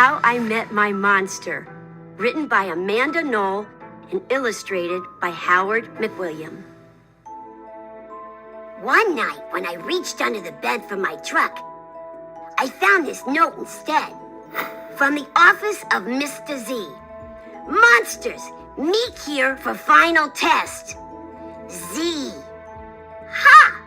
How I Met My Monster, written by Amanda Knoll and illustrated by Howard McWilliam. One night, when I reached under the bed for my truck, I found this note instead. From the office of Mr. Z. Monsters, meet here for final test. Z. Ha!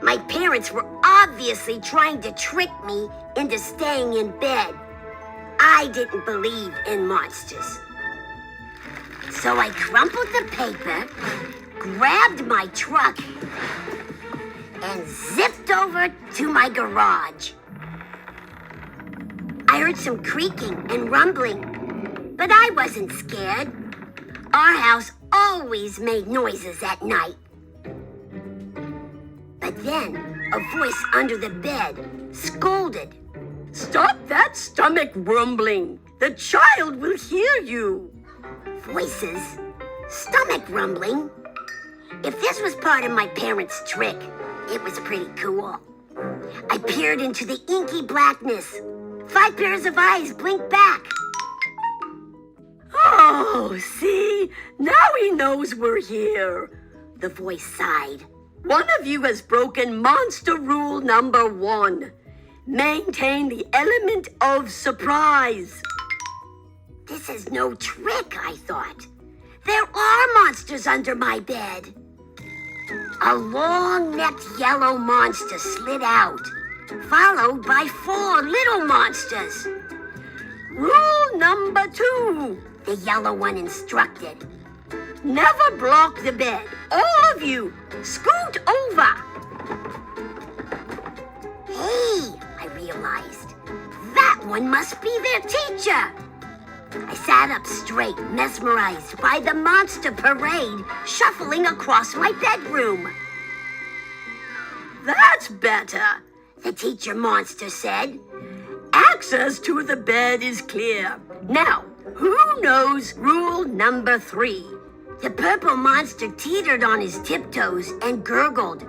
My parents were obviously trying to trick me into staying in bed. I didn't believe in monsters. So I crumpled the paper, grabbed my truck, and zipped over to my garage. I heard some creaking and rumbling, but I wasn't scared. Our house always made noises at night. But then a voice under the bed scolded. Stop that stomach rumbling. The child will hear you. Voices? Stomach rumbling? If this was part of my parents' trick, it was pretty cool. I peered into the inky blackness. 5 pairs of eyes blinked back. Oh, see? Now he knows we're here. The voice sighed. One of you has broken monster rule number 1. Maintain the element of surprise. This is no trick, I thought. There are monsters under my bed. A long-necked yellow monster slid out, followed by 4 little monsters. Rule number 2, the yellow one instructed. Never block the bed. All of you, scoot over. Hey, I realized. That one must be their teacher. I sat up straight, mesmerized by the monster parade shuffling across my bedroom. That's better, the teacher monster said. Access to the bed is clear. Now, who knows rule number 3? The purple monster teetered on his tiptoes and gurgled.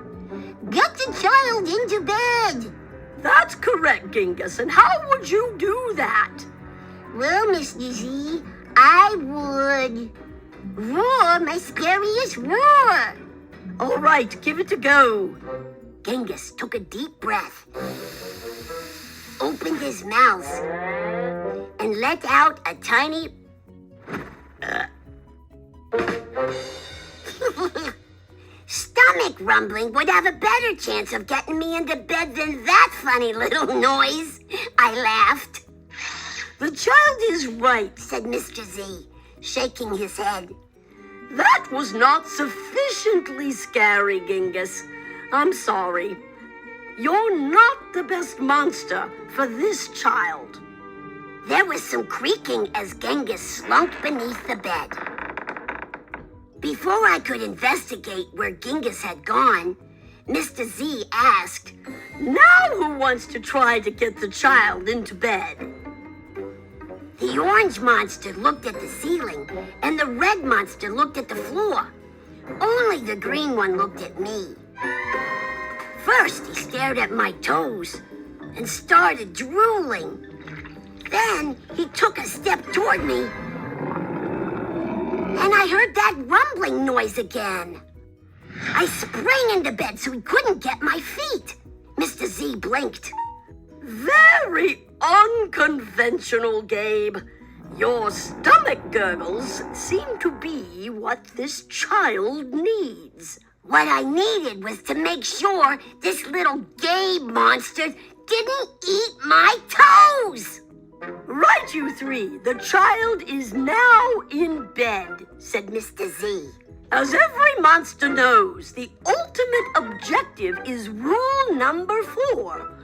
Get the child into bed. That's correct, Genghis. And how would you do that? Well, Mr. Z, I would roar my scariest roar. All right, give it a go. Genghis took a deep breath, opened his mouth, and let out a tiny... Stomach rumbling would have a better chance of getting me into bed than that funny little noise. I laughed. The child is right, said Mr. Z, shaking his head. That was not sufficiently scary, Genghis. I'm sorry. You're not the best monster for this child. There was some creaking as Genghis slunk beneath the bed. Before I could investigate where Genghis had gone, Mr. Z asked, Now who wants to try to get the child into bed? The orange monster looked at the ceiling, and the red monster looked at the floor. Only the green one looked at me. First, he stared at my toes and started drooling. Then, he took a step toward me, and I heard that rumbling noise again. I sprang into bed so he couldn't get my feet. Mr. Z blinked. Very unconventional, Gabe. Your stomach gurgles seem to be what this child needs. What I needed was to make sure this little Gabe monster didn't eat my toes. Right, you 3. The child is now in bed, said Mr. Z. As every monster knows, the ultimate objective is rule number 4.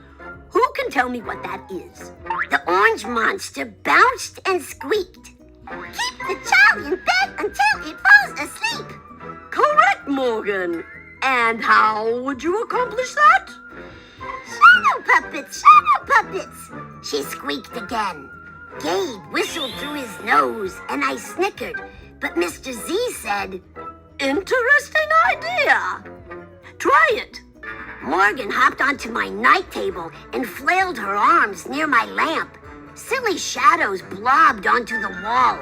Who can tell me what that is? The orange monster bounced and squeaked. Keep the child in bed until it falls asleep. Correct, Morgan. And how would you accomplish that? Shadow puppets, shadow puppets, she squeaked again. Gabe whistled through his nose, and I snickered, but Mr. Z said, Interesting idea. Try it. Morgan hopped onto my night table and flailed her arms near my lamp. Silly shadows blobbed onto the wall,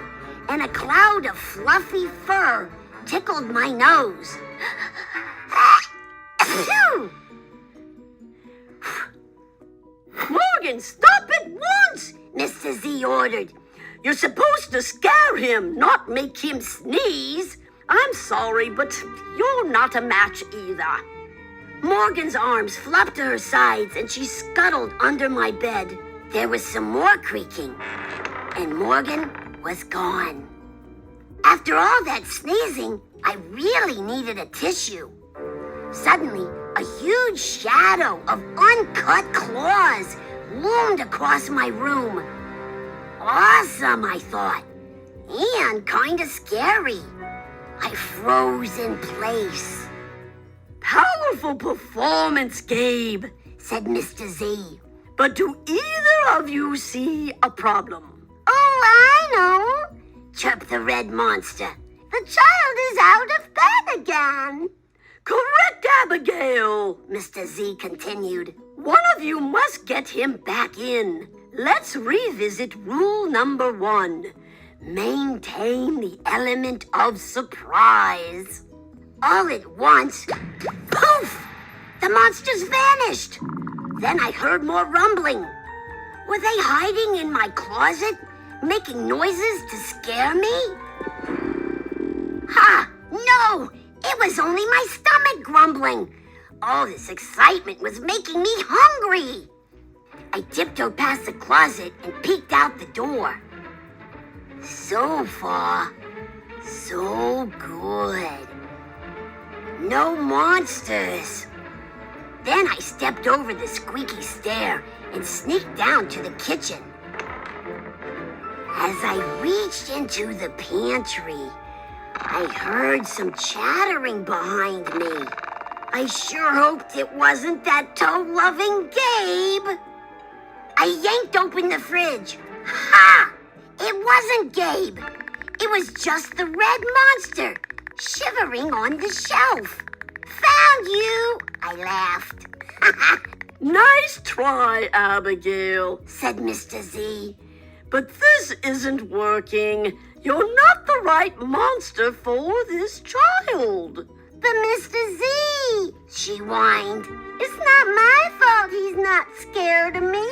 and a cloud of fluffy fur tickled my nose. Morgan, stop at once! Mr. Z ordered. You're supposed to scare him, not make him sneeze. I'm sorry, but you're not a match either. Morgan's arms flopped to her sides and she scuttled under my bed. There was some more creaking, and Morgan was gone. After all that sneezing, I really needed a tissue. Suddenly, a huge shadow of uncut claws loomed across my room. Awesome, I thought, and kinda scary. I froze in place. Powerful performance, Gabe, said Mr. Z. But do either of you see a problem? Oh, I know, chirped the red monster. The child is out of bed again. Correct, Abigail, Mr. Z continued. One of you must get him back in. Let's revisit rule number 1. Maintain the element of surprise. All at once, poof! The monsters vanished. Then I heard more rumbling. Were they hiding in my closet, making noises to scare me? Ha! No! It was only my stomach grumbling. All this excitement was making me hungry. I tiptoed past the closet and peeked out the door. So far, so good. No monsters. Then I stepped over the squeaky stair and sneaked down to the kitchen. As I reached into the pantry, I heard some chattering behind me. I sure hoped it wasn't that toe-loving Gabe. I yanked open the fridge. Ha! It wasn't Gabe. It was just the red monster, shivering on the shelf. Found you, I laughed. Nice try, Abigail, said Mr. Z. But this isn't working. You're not the right monster for this child. But Mr. Z, she whined. It's not my fault he's not scared of me.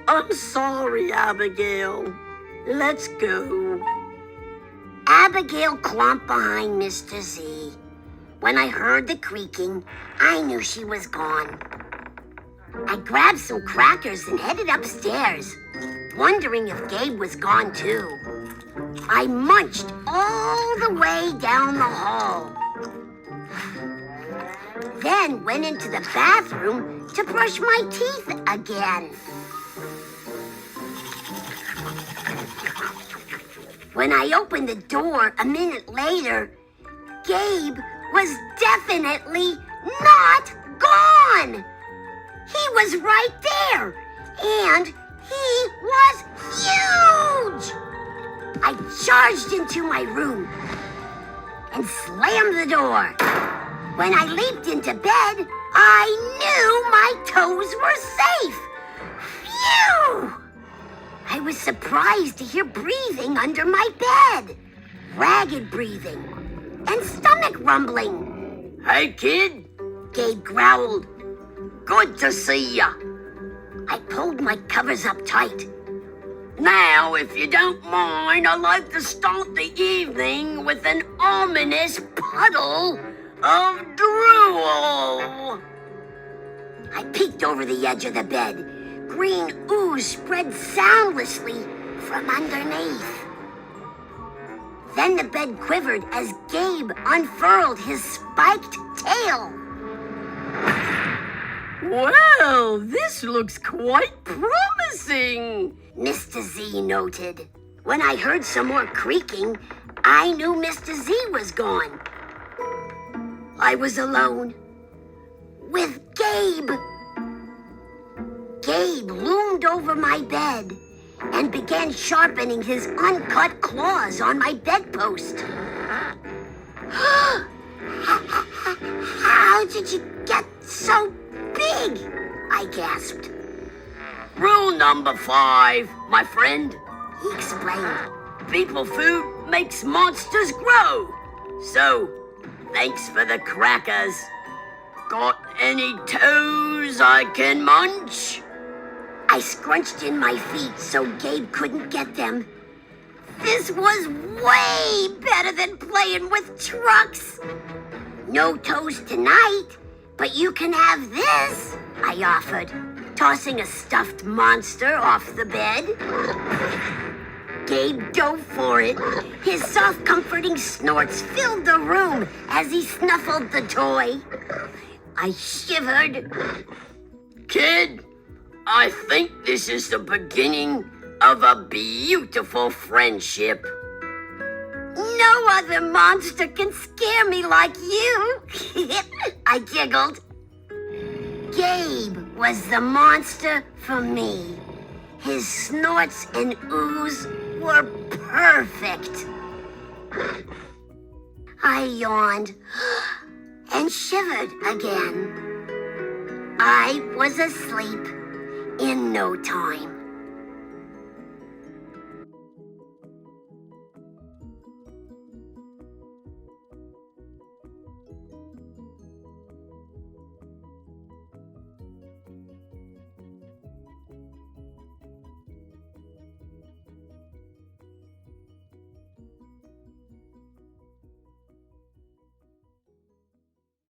I'm sorry, Abigail. Let's go. Abigail clomped behind Mr. Z. When I heard the creaking, I knew she was gone. I grabbed some crackers and headed upstairs, wondering if Gabe was gone too. I munched all the way down the hall. Then went into the bathroom to brush my teeth again. When I opened the door a minute later, Gabe was definitely not gone. He was right there, and he was huge. I charged into my room and slammed the door. When I leaped into bed, I knew my toes were safe. Phew! I was surprised to hear breathing under my bed. Ragged breathing and stomach rumbling. Hey, kid, Gabe growled. good to see ya. I pulled my covers up tight. Now, if you don't mind, I'd like to start the evening with an ominous puddle of drool. I peeked over the edge of the bed. Green ooze spread soundlessly from underneath. Then the bed quivered as Gabe unfurled his spiked tail. Well, this looks quite promising, Mr. Z noted. When I heard some more creaking, I knew Mr. Z was gone. I was alone with Gabe. Gabe loomed over my bed and began sharpening his uncut claws on my bedpost. How did you get so big? I gasped. Rule number 5, my friend. He explained. People food makes monsters grow. So, thanks for the crackers. Got any toes I can munch? I scrunched in my feet so Gabe couldn't get them. This was way better than playing with trucks. No toes tonight, but you can have this, I offered, tossing a stuffed monster off the bed. Gabe dove for it. His soft, comforting snorts filled the room as he snuffled the toy. I shivered. Kid, I think this is the beginning of a beautiful friendship. No other monster can scare me like you, I giggled. Gabe was the monster for me. His snorts and oohs were perfect. I yawned and shivered again. I was asleep in no time.